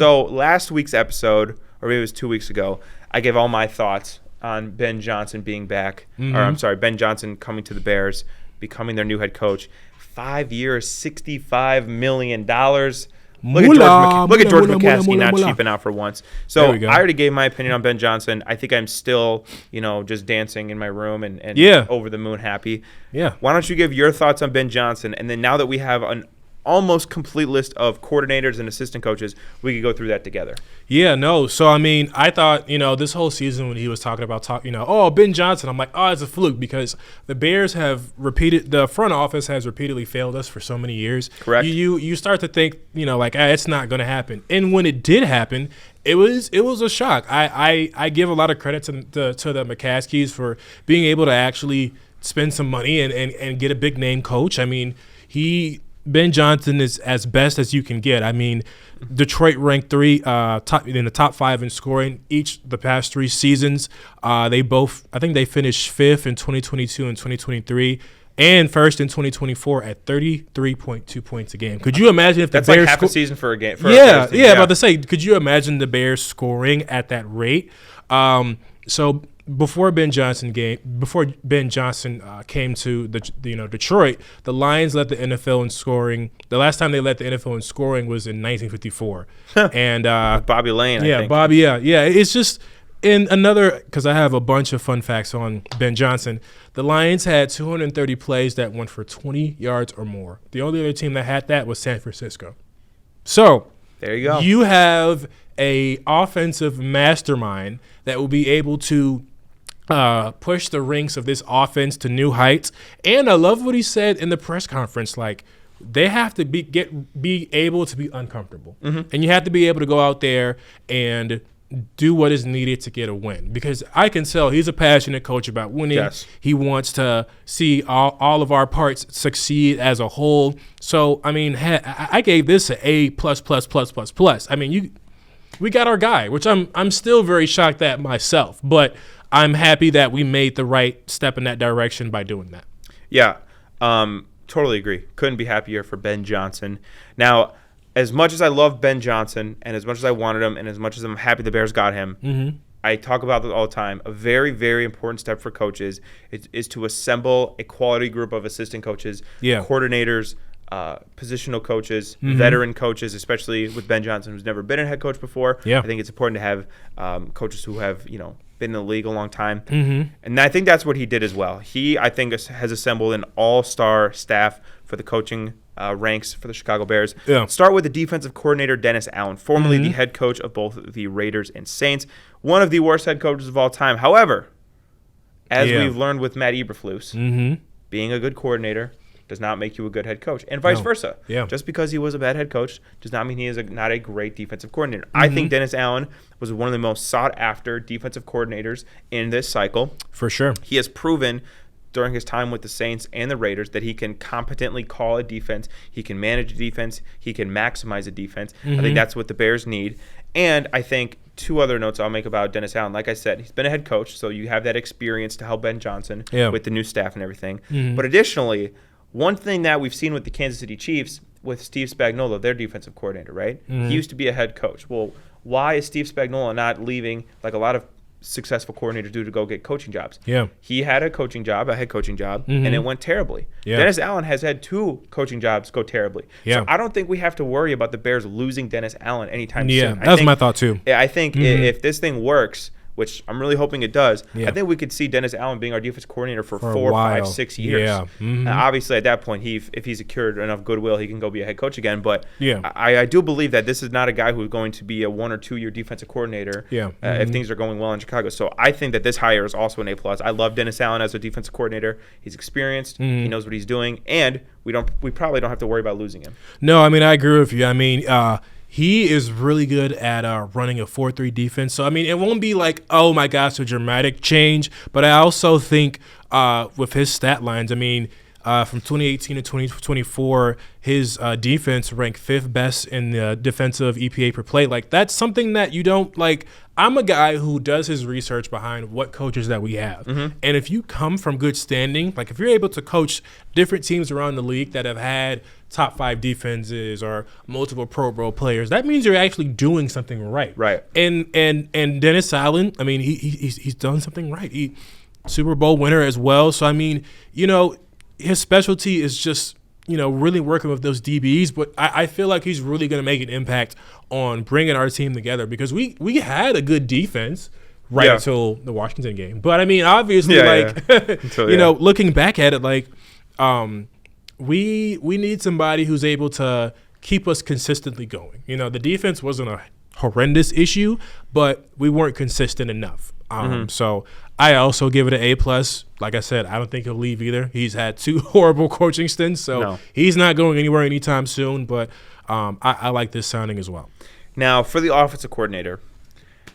So last week's episode, or maybe it was 2 weeks ago, I gave all my thoughts on Ben Johnson being back. Ben Johnson coming to the Bears, becoming their new head coach. 5 years, $65 million. Look at George McCaskey not cheaping out for once. So I already gave my opinion on Ben Johnson. I think I'm still, just dancing in my room and over the moon happy. Yeah. Why don't you give your thoughts on Ben Johnson? And then now that we have an almost complete list of coordinators and assistant coaches, we could go through that together. Yeah, no. So, I thought, this whole season when he was talking about, Ben Johnson, I'm like, it's a fluke because the Bears the front office has repeatedly failed us for so many years. Correct. You start to think, it's not going to happen. And when it did happen, it was a shock. I give a lot of credit to the McCaskies for being able to actually spend some money and get a big name coach. Ben Johnson is as best as you can get. Detroit ranked in the top 5 in scoring the past 3 seasons. I think they finished 5th in 2022 and 2023, and first in 2024 at 33.2 points a game. Could you imagine if the Bears? That's like half a season for a game. About to say, could you imagine the Bears scoring at that rate? So. Before Ben Johnson came to Detroit, the Lions led the NFL in scoring. The last time they led the NFL in scoring was in 1954, and Bobby Lane. I think. Bobby. Yeah. It's just because I have a bunch of fun facts on Ben Johnson. The Lions had 230 plays that went for 20 yards or more. The only other team that had that was San Francisco. So there you go. You have a offensive mastermind that will be able to push the ranks of this offense to new heights. And I love what he said in the press conference. Like, they have to be able to be uncomfortable. Mm-hmm. And you have to be able to go out there and do what is needed to get a win. Because I can tell he's a passionate coach about winning. Yes. He wants to see all of our parts succeed as a whole. So, I gave this an A+++++. We got our guy, which I'm still very shocked at myself. But I'm happy that we made the right step in that direction by doing that. Yeah, totally agree. Couldn't be happier for Ben Johnson. Now, as much as I love Ben Johnson and as much as I wanted him and as much as I'm happy the Bears got him, mm-hmm. I talk about this all the time. A very, very important step for coaches is to assemble a quality group of assistant coaches, coordinators, positional coaches, mm-hmm. veteran coaches, especially with Ben Johnson, who's never been a head coach before. Yeah. I think it's important to have coaches who have, been in the league a long time. Mm-hmm. And I think that's what he did as well. He, I think, has assembled an all-star staff for the coaching ranks for the Chicago Bears. Yeah. Start with the defensive coordinator, Dennis Allen, formerly mm-hmm. the head coach of both the Raiders and Saints, one of the worst head coaches of all time. However, as we've learned with Matt Eberflus, mm-hmm. being a good coordinator does not make you a good head coach, and vice versa. Yeah. Just because he was a bad head coach does not mean he is not a great defensive coordinator. Mm-hmm. I think Dennis Allen was one of the most sought-after defensive coordinators in this cycle. For sure. He has proven during his time with the Saints and the Raiders that he can competently call a defense, he can manage a defense, he can maximize a defense. Mm-hmm. I think that's what the Bears need. And I think 2 other notes I'll make about Dennis Allen. Like I said, he's been a head coach, so you have that experience to help Ben Johnson with the new staff and everything. Mm-hmm. But additionally, one thing that we've seen with the Kansas City Chiefs, with Steve Spagnuolo, their defensive coordinator, right? Mm-hmm. He used to be a head coach. Well, why is Steve Spagnuolo not leaving like a lot of successful coordinators do to go get coaching jobs? Yeah. He had a head coaching job, mm-hmm. and it went terribly. Yeah. Dennis Allen has had 2 coaching jobs go terribly. Yeah. So I don't think we have to worry about the Bears losing Dennis Allen anytime soon. Yeah, that's my thought too. I think mm-hmm. if this thing works, which I'm really hoping it does, I think we could see Dennis Allen being our defense coordinator for 4, 5, 6 years. Yeah. Mm-hmm. Obviously, at that point, if he's secured enough goodwill, he can go be a head coach again. But yeah. I do believe that this is not a guy who's going to be a 1 or 2 year defensive coordinator mm-hmm. if things are going well in Chicago. So I think that this hire is also an A+. I love Dennis Allen as a defensive coordinator. He's experienced. Mm-hmm. He knows what he's doing. And we probably don't have to worry about losing him. No, I agree with you. He is really good at running a 4-3 defense. So, it won't be like, oh, my gosh, a dramatic change. But I also think with his stat lines, From 2018 to 2024, his defense ranked 5th best in the defensive EPA per play. Like, that's something that you don't, like, I'm a guy who does his research behind what coaches that we have. And if you come from good standing, like if you're able to coach different teams around the league that have had top 5 defenses or multiple Pro Bowl players, that means you're actually doing something right. Right. And Dennis Allen, I mean, he's done something right. He Super Bowl winner as well. So, I mean, his specialty is just, really working with those DBs. But I feel like he's really going to make an impact on bringing our team together because we had a good defense until the Washington game. But, I mean, obviously, looking back at it, like, we need somebody who's able to keep us consistently going. The defense wasn't a horrendous issue, but we weren't consistent enough. So I also give it an A+. Like I said, I don't think he'll leave either. He's had 2 horrible coaching stints, so he's not going anywhere anytime soon. But I like this signing as well. Now, for the offensive coordinator,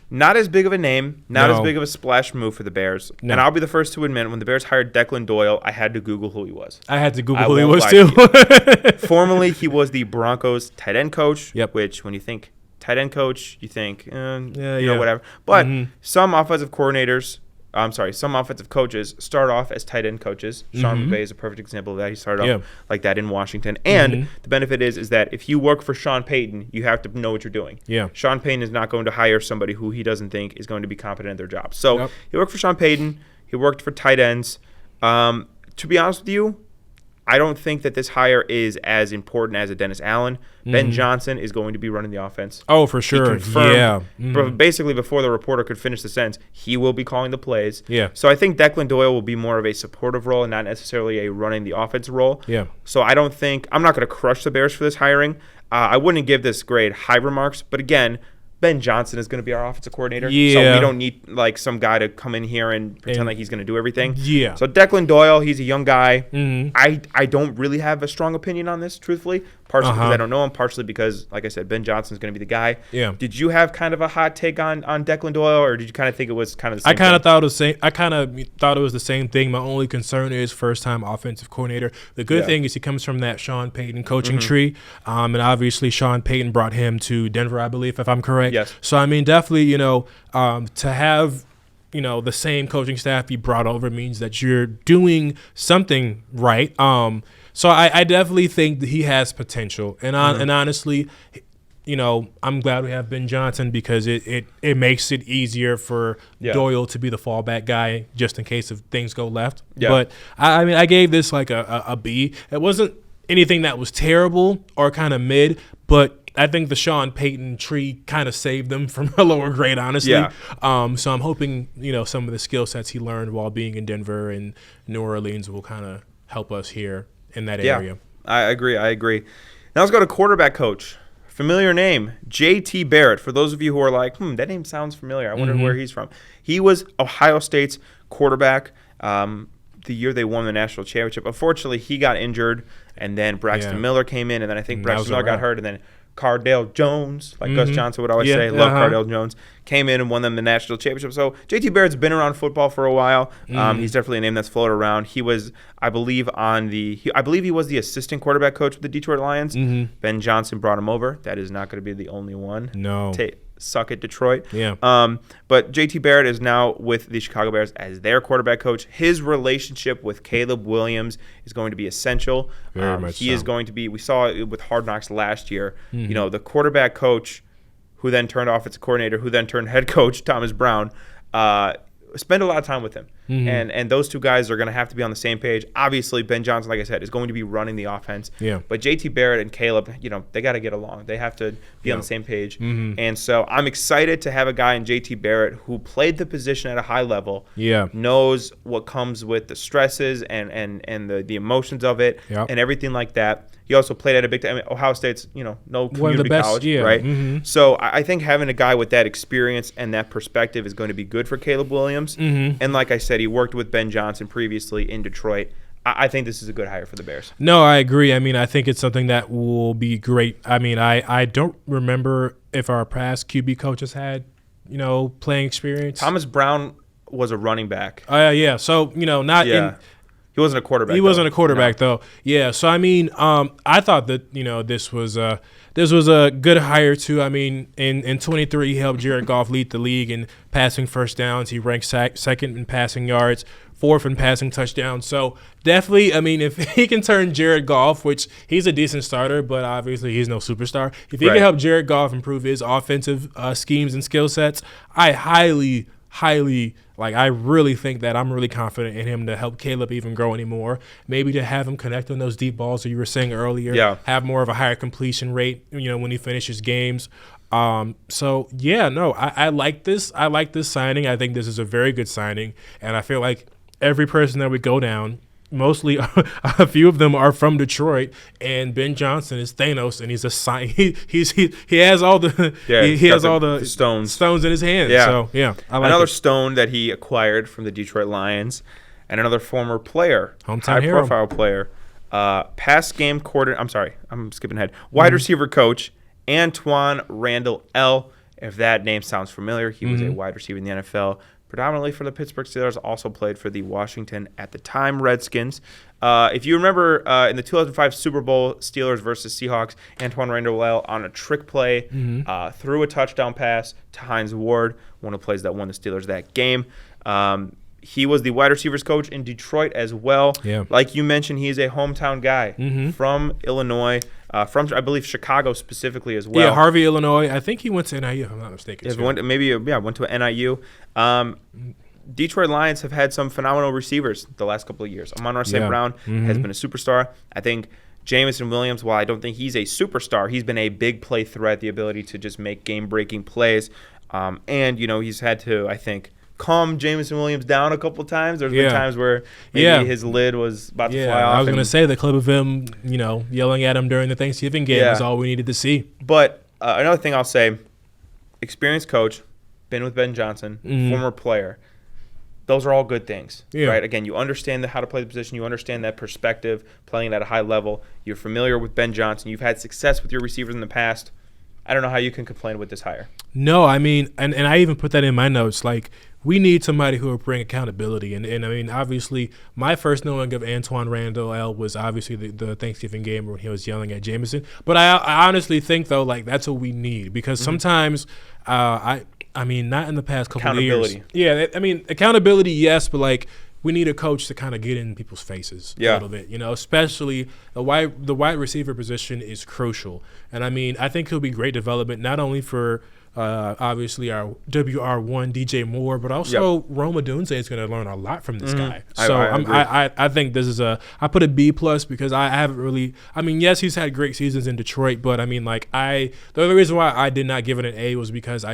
not as big of a name, not as big of a splash move for the Bears. No. And I'll be the first to admit, when the Bears hired Declan Doyle, I had to Google who he was. I had to Google who he was too. Formerly, he was the Broncos tight end coach, which when you think tight end coach, you think, whatever. But some offensive coaches start off as tight end coaches. Sean McVay is a perfect example of that. He started off like that in Washington. And the benefit is that if you work for Sean Payton, you have to know what you're doing. Yeah. Sean Payton is not going to hire somebody who he doesn't think is going to be competent at their job. So he worked for Sean Payton. He worked for tight ends. To be honest with you, I don't think that this hire is as important as a Dennis Allen. Ben Johnson is going to be running the offense. Oh, for sure. Basically, before the reporter could finish the sentence, he will be calling the plays. Yeah. So I think Declan Doyle will be more of a supportive role and not necessarily a running the offense role. Yeah. So I'm not going to crush the Bears for this hiring. I wouldn't give this grade high remarks, but again, Ben Johnson is going to be our offensive coordinator. Yeah. So we don't need like some guy to come in here and pretend like he's going to do everything. Yeah. So Declan Doyle, he's a young guy. I don't really have a strong opinion on this, truthfully. Partially because I don't know him, partially because, like I said, Ben Johnson's going to be the guy. Yeah. Did you have kind of a hot take on Declan Doyle, or did you kind of think it was kind of the same I kind of thought it was the same thing. My only concern is first-time offensive coordinator. The good thing is he comes from that Sean Payton coaching tree, and obviously Sean Payton brought him to Denver, I believe, if I'm correct. Yes. So, I mean, definitely, to have the same coaching staff be brought over means that you're doing something right. So I definitely think that he has potential. And honestly, I'm glad we have Ben Johnson because it makes it easier for Doyle to be the fallback guy just in case if things go left. Yeah. But, I mean, I gave this like a B. It wasn't anything that was terrible or kind of mid, but I think the Sean Payton tree kind of saved them from a lower grade, honestly. Yeah. So I'm hoping, some of the skill sets he learned while being in Denver and New Orleans will kind of help us here in that area. I agree. Now let's go to quarterback coach. Familiar name, J.T. Barrett. For those of you who are like, that name sounds familiar. I wonder where he's from. He was Ohio State's quarterback the year they won the national championship. Unfortunately, he got injured, and then Braxton Miller came in, and then I think Braxton Miller got hurt, and then Cardale Jones, like Gus Johnson would always say, love Cardale Jones, came in and won them the national championship. So J.T. Barrett's been around football for a while. He's definitely a name that's floated around. He was, I believe he was the assistant quarterback coach with the Detroit Lions. Ben Johnson brought him over. That is not going to be the only one. No. Suck it, Detroit. Yeah. But J.T. Barrett is now with the Chicago Bears as their quarterback coach. His relationship with Caleb Williams is going to be essential. Very much he is going to be, we saw it with Hard Knocks last year, the quarterback coach who then turned offensive coordinator, who then turned head coach, Thomas Brown, spend a lot of time with him. And those two guys are going to have to be on the same page. Obviously, Ben Johnson, like I said, is going to be running the offense. Yeah. But J.T. Barrett and Caleb, they got to get along. They have to be on the same page. And so I'm excited to have a guy in J.T. Barrett who played the position at a high level, knows what comes with the stresses and the emotions of it and everything like that. He also played at a big time. Ohio State's, no community college, right? So I think having a guy with that experience and that perspective is going to be good for Caleb Williams. And like I said, he worked with Ben Johnson previously in Detroit. I think this is a good hire for the Bears. No, I agree. I mean, I think it's something that will be great. I mean, I don't remember if our past QB coaches had, playing experience. Thomas Brown was a running back. Yeah. So, not in He wasn't a quarterback. He wasn't a quarterback though. Yeah. So I mean, I thought that this was a good hire too. I mean, in 23 he helped Jared Goff lead the league in passing first downs. He ranked second in passing yards, fourth in passing touchdowns. So definitely, I mean, if he can turn Jared Goff, which he's a decent starter, but obviously he's no superstar. If he can help Jared Goff improve his offensive schemes and skill sets, I highly, I really think that I'm really confident in him to help Caleb even grow anymore. Maybe to have him connect on those deep balls that you were saying earlier. Yeah. Have more of a higher completion rate, when he finishes games. So yeah, no, I like this. I like this signing. I think this is a very good signing, and I feel like every person that would go down, mostly a few of them are from Detroit, and Ben Johnson is Thanos, and he's a he has all the he has all the stones in his hands. Yeah. So yeah, I like another it. stone that he acquired from the Detroit Lions, and another former player, hometown hero, high-profile player, pass game coordinator. I'm sorry, I'm skipping ahead. Wide receiver coach Antoine Randall L. If that name sounds familiar, he was a wide receiver in the NFL. Predominantly for the Pittsburgh Steelers, also played for the Washington, at the time, Redskins. If you remember in the 2005 Super Bowl, Steelers versus Seahawks, Antoine Randall on a trick play threw a touchdown pass to Hines Ward, one of the plays that won the Steelers that game. He was the wide receivers coach in Detroit as well. Yeah. Like you mentioned, he is a hometown guy from Illinois, from, I believe, Chicago specifically as well. Yeah, Harvey, Illinois. I think he went to NIU, if I'm not mistaken. Went to NIU. Detroit Lions have had some phenomenal receivers the last couple of years. Amon-Ra St. Brown has been a superstar. I think Jameson Williams, while I don't think he's a superstar, he's been a big play threat, the ability to just make game-breaking plays. And, he's had to, I think, calm Jameson Williams down a couple times. There's been times where maybe his lid was about to fly off. I was going to say the clip of him, yelling at him during the Thanksgiving game was all we needed to see. But another thing I'll say, experienced coach, been with Ben Johnson, former player. Those are all good things, right? Again, you understand how to play the position. You understand that perspective, playing at a high level. You're familiar with Ben Johnson. You've had success with your receivers in the past. I don't know how you can complain with this hire. No, I mean, and I even put that in my notes, like, we need somebody who will bring accountability. And I mean, obviously, my first knowing of Antoine Randall L. was obviously the Thanksgiving game when he was yelling at Jameson. But I honestly think, though, like, that's what we need. Because sometimes, I mean, not in the past couple of years. Yeah, I mean, accountability, yes, but, like, we need a coach to kind of get in people's faces a little bit, especially the wide receiver position is crucial. And, I mean, I think he'll be great development, not only for obviously our WR1 DJ Moore, but also Rome Odunze is going to learn a lot from this guy. So I think this is I put a B+ because I haven't really, I mean, yes, he's had great seasons in Detroit, but I mean, like, the only reason why I did not give it an A was because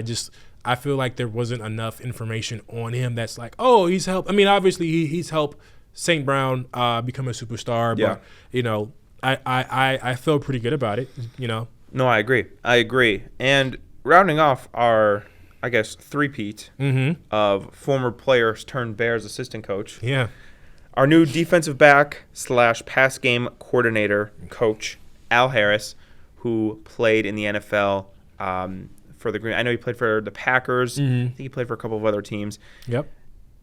I feel like there wasn't enough information on him that's like, oh, he's helped. I mean, obviously he's helped St. Brown become a superstar, but I feel pretty good about it, No, I agree. And rounding off our, I guess, three-peat of former players turned Bears assistant coach. Yeah. Our new defensive back / pass game coordinator coach, Al Harris, who played in the NFL for the Green. I know he played for the Packers. I think he played for a couple of other teams. Yep.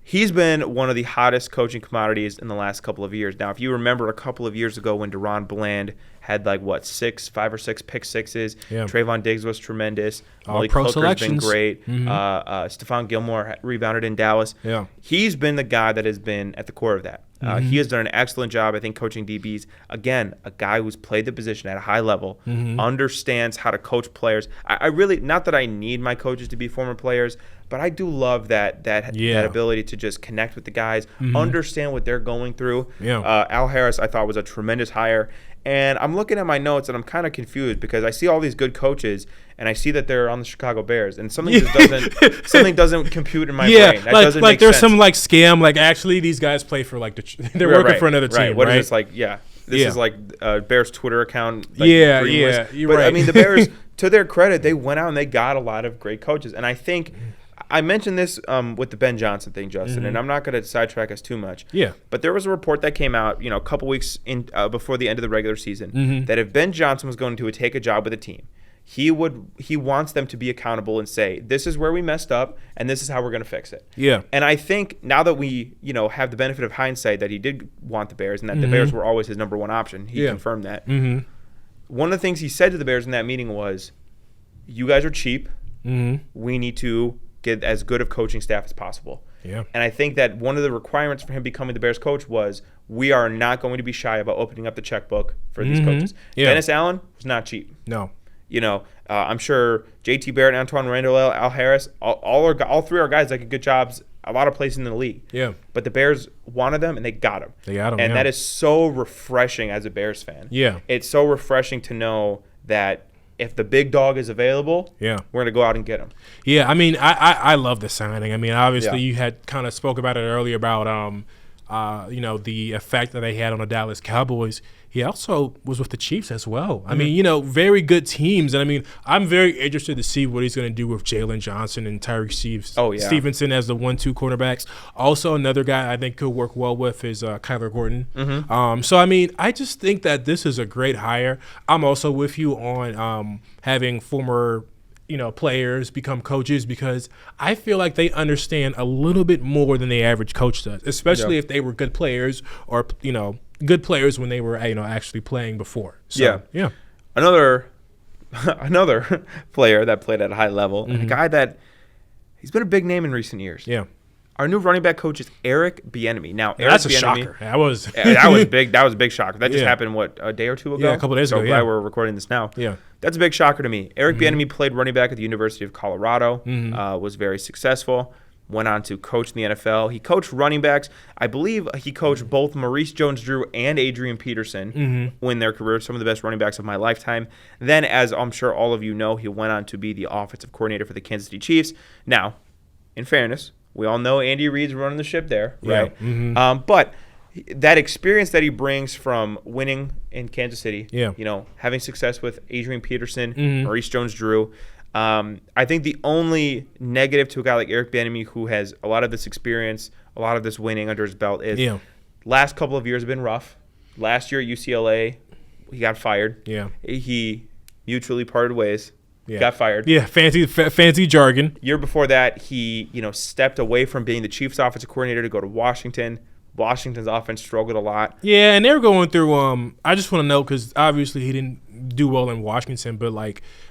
He's been one of the hottest coaching commodities in the last couple of years. Now, if you remember a couple of years ago when Deron Bland had 5 or 6 pick sixes, Trayvon Diggs was tremendous. Malik Hooker's been great. Stephon Gilmore rebounded in Dallas. Yeah. He's been the guy that has been at the core of that. He has done an excellent job, I think, coaching DBs. Again, a guy who's played the position at a high level, understands how to coach players. I really, not that I need my coaches to be former players, but I do love that ability to just connect with the guys, understand what they're going through. Al Harris, I thought, was a tremendous hire. And I'm looking at my notes, and I'm kind of confused because I see all these good coaches, and I see that they're on the Chicago Bears, and something doesn't compute in my brain. That doesn't make there's sense. some scam. Actually, these guys play for they're working for another team. Right. What right? is this like? Yeah, this is like Bears Twitter account. You're but, right. I mean, the Bears, to their credit, they went out and they got a lot of great coaches, and I think. I mentioned this with the Ben Johnson thing, Justin, and I'm not going to sidetrack us too much. Yeah. But there was a report that came out, a couple weeks before the end of the regular season, that if Ben Johnson was going to take a job with a team, he wants them to be accountable and say, this is where we messed up and this is how we're going to fix it. Yeah. And I think now that we, have the benefit of hindsight that he did want the Bears and that the Bears were always his number one option. He confirmed that. Mm-hmm. One of the things he said to the Bears in that meeting was, you guys are cheap. Mm-hmm. We need to get as good of coaching staff as possible. Yeah. And I think that one of the requirements for him becoming the Bears coach was, we are not going to be shy about opening up the checkbook for these coaches. Yeah. Dennis Allen was not cheap. No. I'm sure JT Barrett, Antoine Randall, Al Harris, all three are guys that get good jobs a lot of places in the league. Yeah. But the Bears wanted them, and they got them. And that is so refreshing as a Bears fan. Yeah. It's so refreshing to know that if the big dog is available, we're going to go out and get him. Yeah, I mean, I love the signing. I mean, obviously you had kind of spoke about it earlier about the effect that they had on the Dallas Cowboys. He also was with the Chiefs as well. I mean, very good teams. And, I mean, I'm very interested to see what he's going to do with Jalen Johnson and Tyreek Stevenson as the 1-2 cornerbacks. Also, another guy I think could work well with is Kyler Gordon. Mm-hmm. So, I mean, I just think that this is a great hire. I'm also with you on having former players become coaches, because I feel like they understand a little bit more than the average coach does, especially if they were good players or, good players when they were, actually playing before. So, yeah. Another player that played at a high level, and a guy that he's been a big name in recent years. Yeah. Our new running back coach is Eric Bieniemy. Now, that's a shocker. That was big. That was a big shocker. That just happened, a day or two ago? Yeah, a couple of days ago. Glad we're recording this now. Yeah. That's a big shocker to me. Eric Bieniemy played running back at the University of Colorado, was very successful, went on to coach in the NFL. He coached running backs. I believe he coached both Maurice Jones-Drew and Adrian Peterson in their careers, some of the best running backs of my lifetime. Then, as I'm sure all of you know, he went on to be the offensive coordinator for the Kansas City Chiefs. Now, in fairness, we all know Andy Reid's running the ship there, right? Yeah. But that experience that he brings from winning in Kansas City, having success with Adrian Peterson, Maurice Jones-Drew, I think the only negative to a guy like Eric Bieniemy, who has a lot of this experience, a lot of this winning under his belt, is last couple of years have been rough. Last year at UCLA, he got fired. Yeah. He mutually parted ways. Yeah. Got fired. Yeah, fancy jargon. Year before that, he stepped away from being the Chiefs' offensive coordinator to go to Washington. Washington's offense struggled a lot. Yeah, and they were going through. I just want to know, because obviously he didn't do well in Washington, but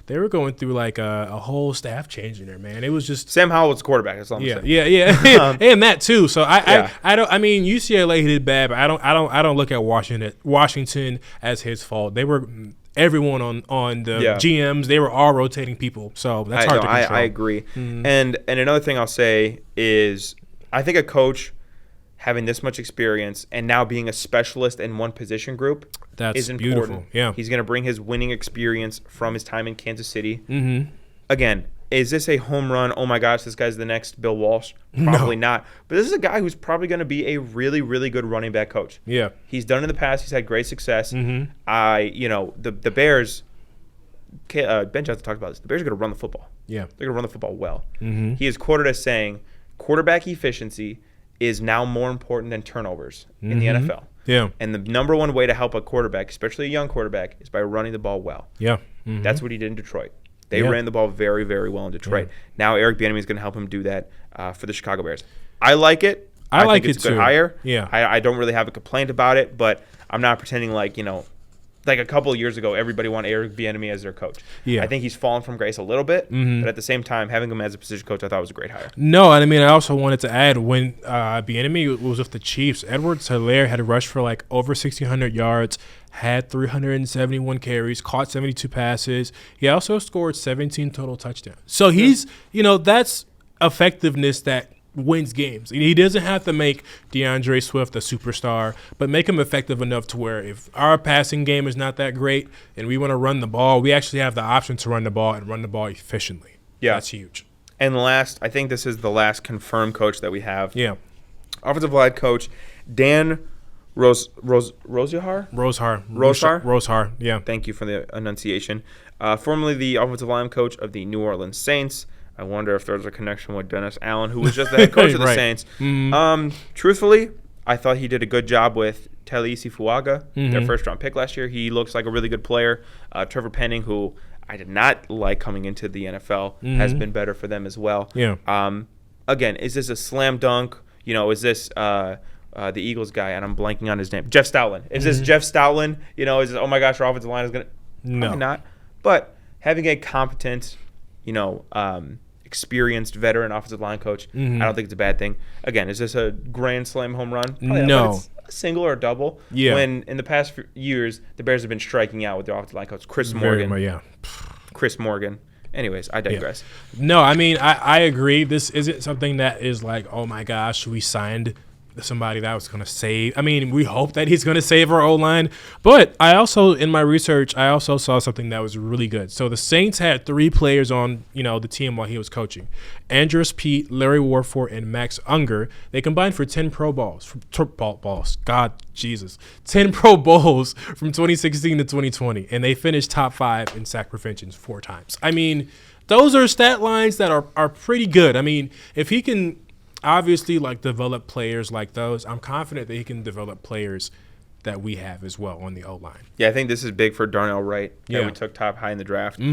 they were going through a whole staff change in there, man. It was just Sam Howell was the quarterback. That's all I'm saying. Yeah, and that too. So I don't. I mean, UCLA did bad, but I don't look at Washington as his fault. They were. Everyone on the GMs, they were all rotating people, so that's hard to control. I agree. And another thing I'll say is, I think a coach having this much experience and now being a specialist in one position group is important. Beautiful. Yeah, he's going to bring his winning experience from his time in Kansas City. Again, is this a home run? Oh my gosh, this guy's the next Bill Walsh? Probably not. But this is a guy who's probably going to be a really, really good running back coach. Yeah. He's done it in the past. He's had great success. The Bears, Ben Johnson talked about this. The Bears are going to run the football. Yeah. They're going to run the football well. He is quoted as saying, quarterback efficiency is now more important than turnovers in the NFL. Yeah. And the number one way to help a quarterback, especially a young quarterback, is by running the ball well. Yeah. That's what he did in Detroit. They ran the ball very, very well in Detroit. Now Eric Bieniemy is going to help him do that for the Chicago Bears. I like it. I like think it's it a good too. hire. Yeah. I don't really have a complaint about it, but I'm not pretending like a couple of years ago, everybody wanted Eric Bieniemy as their coach. Yeah. I think he's fallen from grace a little bit, but at the same time, having him as a position coach, I thought was a great hire. No, and I mean, I also wanted to add, when Bieniemy was with the Chiefs, Threir had rushed for over 1,600 yards, had 371 carries, caught 72 passes. He also scored 17 total touchdowns. So he's, that's effectiveness that wins games. He doesn't have to make DeAndre Swift a superstar, but make him effective enough to where if our passing game is not that great and we want to run the ball, we actually have the option to run the ball and run the ball efficiently. Yeah. That's huge. And last, I think this is the last confirmed coach that we have. Yeah. Offensive line coach Dan Rosehar? Rosehar, yeah. Thank you for the enunciation. Formerly the offensive line coach of the New Orleans Saints. I wonder if there's a connection with Dennis Allen, who was just the head coach of the Saints. Truthfully, I thought he did a good job with Talisi Fuaga, their first-round pick last year. He looks like a really good player. Trevor Penning, who I did not like coming into the NFL has been better for them as well. Yeah. Again, is this a slam dunk? Is this the Eagles guy, and I'm blanking on his name, Jeff Stoutland. Is this Jeff Stoutland? Is this, oh my gosh, our offensive line is going to – No. Probably not. But having a competent, experienced veteran offensive line coach, I don't think it's a bad thing. Again, is this a grand slam home run? Probably No. Not, but it's a single or a double. Yeah. When in the past few years, the Bears have been striking out with their offensive line coach, Chris Morgan. Chris Morgan. Anyways, I digress. Yeah. No, I mean, I agree. This isn't something that is like, oh my gosh, we signed somebody that was going to save. I mean, we hope that he's going to save our O-line. But I also, in my research, I also saw something that was really good. So the Saints had 3 players on, the team while he was coaching. Andrews Pete, Larry Warford, and Max Unger. They combined for 10 Pro Bowls. 10 Pro Bowls from 2016 to 2020. And they finished top 5 in sack prevention 4 times. I mean, those are stat lines that are pretty good. I mean, if he can obviously develop players like those, I'm confident that he can develop players that we have as well on the O-line. Yeah, I think this is big for Darnell Wright that we took top high in the draft.